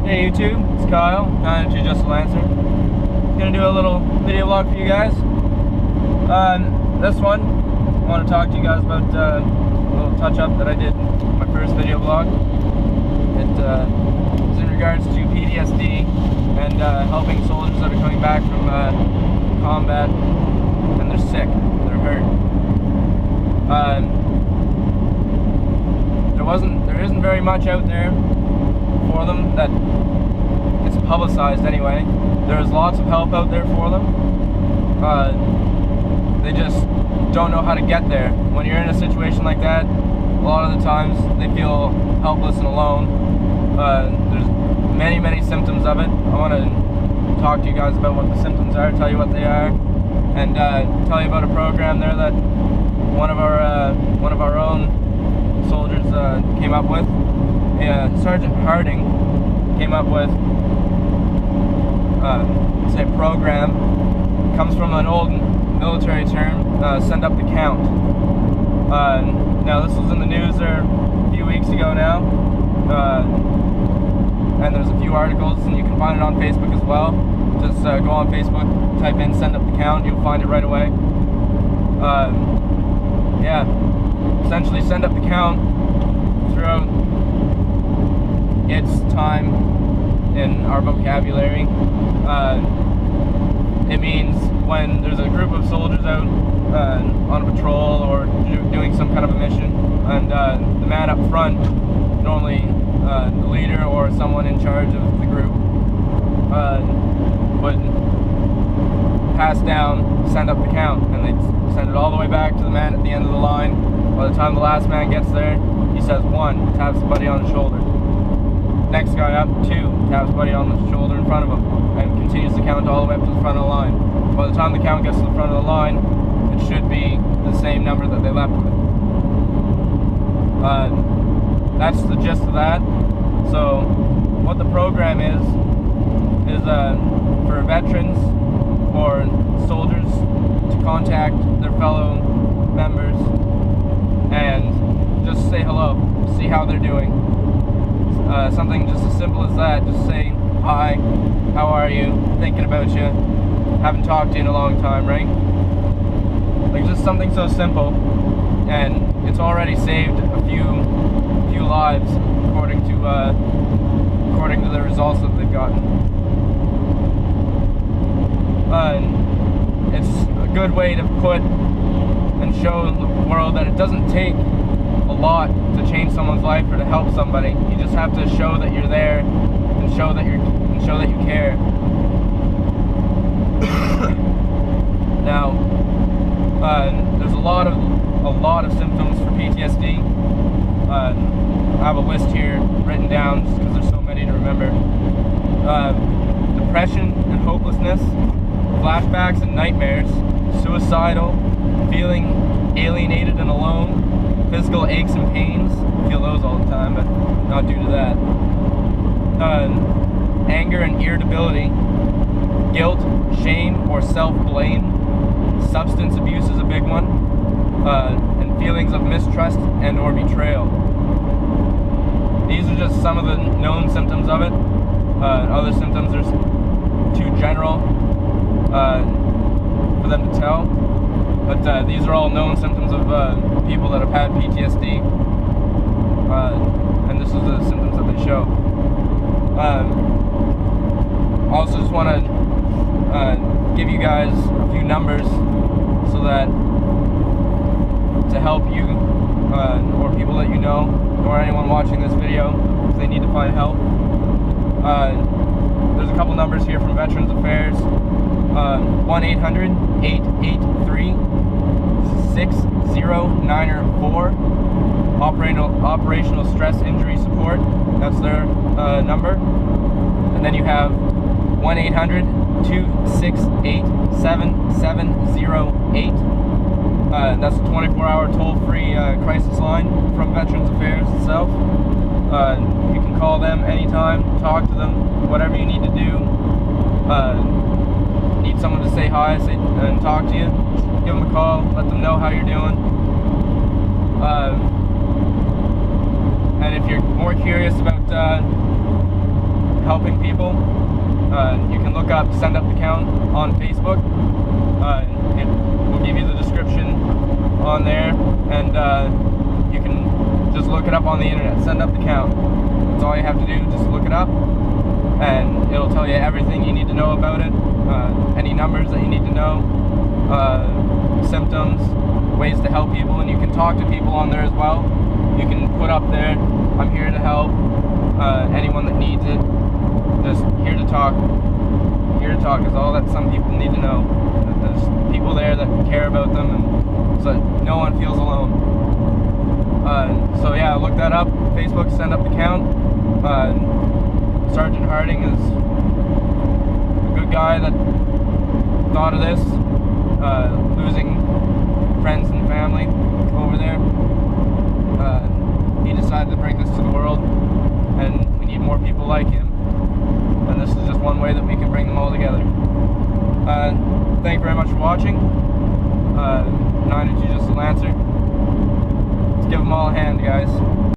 Hey YouTube, it's Kyle, 902 Just a Lancer. Gonna do a little video vlog for you guys. This one, I want to talk to you guys about a little touch-up that I did in my first video vlog. It was in regards to PTSD and helping soldiers that are coming back from combat and they're sick, they're hurt. There isn't very much out there for them that it's publicized anyway. There's lots of help out there for them. They just don't know how to get there. When you're in a situation like that, a lot of the times they feel helpless and alone. There's many symptoms of it. I want to talk to you guys about what the symptoms are, tell you what they are, and tell you about a program there that one of our own soldiers came up with. Sergeant Harding came up with it's a program. Comes from an old military term, send up the count. Now this was in the news there a few weeks ago now, and there's a few articles, and you can find it on Facebook as well. Just go on Facebook, type in send up the count, you'll find it right away. Yeah, essentially send up the count throughout its time in our vocabulary. It means when there's a group of soldiers out on a patrol or doing some kind of a mission, and the man up front, normally the leader or someone in charge of the group, would pass down, send up the count, and they'd send it all the way back to the man at the end of the line. By the time the last man gets there, he says 1, taps the buddy on the shoulder. Next guy up, 2, taps buddy on the shoulder in front of him, and continues the count all the way up to the front of the line. By the time the count gets to the front of the line, it should be the same number that they left with. That's the gist of that. So, what the program is for veterans or soldiers to contact their fellow members and just say hello, see how they're doing. Something just as simple as that, just say, hi, how are you, thinking about you, haven't talked to you in a long time, right? Like just something so simple, and it's already saved a few lives according to the results that they've gotten. It's a good way to put and show the world that it doesn't take a lot to change someone's life or to help somebody. You just have to show that you're there and show that you care. Now, there's a lot of symptoms for PTSD. I have a list here written down just because there's so many to remember. Depression and hopelessness, flashbacks and nightmares, suicidal, feeling alienated and alone, physical aches and pains, I feel those all the time, but not due to that. Anger and irritability, guilt, shame, or self-blame, substance abuse is a big one, and feelings of mistrust and or betrayal. These are just some of the known symptoms of it. Other symptoms are too general for them to tell. But these are all known symptoms of people that have had PTSD, and this is the symptoms that they show. Also just want to give you guys a few numbers so that to help you or people that you know or anyone watching this video if they need to find help. There's a couple numbers here from Veterans Affairs. 1-800-883-6094, operational stress injury support, that's their number. And then you have 1-800-268-7708, that's a 24-hour toll-free crisis line from Veterans Affairs itself. You can call them anytime, talk to them, whatever you need to do. Need someone to say hi and talk to you, give them a call, let them know how you're doing. And if you're more curious about helping people, you can look up Send Up the Count on Facebook. It will give you the description on there, and you can just look it up on the internet. Send Up the Count. That's all you have to do. Just look it up, and it'll tell you everything you need to know about it. Any numbers that you need to know, symptoms, ways to help people, and you can talk to people on there as well. You can put up there, I'm here to help anyone that needs it. Just here to talk. Here to talk is all that some people need to know. There's people there that care about them, and so no one feels alone. So yeah, look that up. Facebook, Send Up the Count. Sergeant Harding is a good guy that thought of this, losing friends and family over there. He decided to bring this to the world, and we need more people like him, and this is just one way that we can bring them all together. Thank you very much for watching. 902 Just a Lancer. Let's give them all a hand, guys.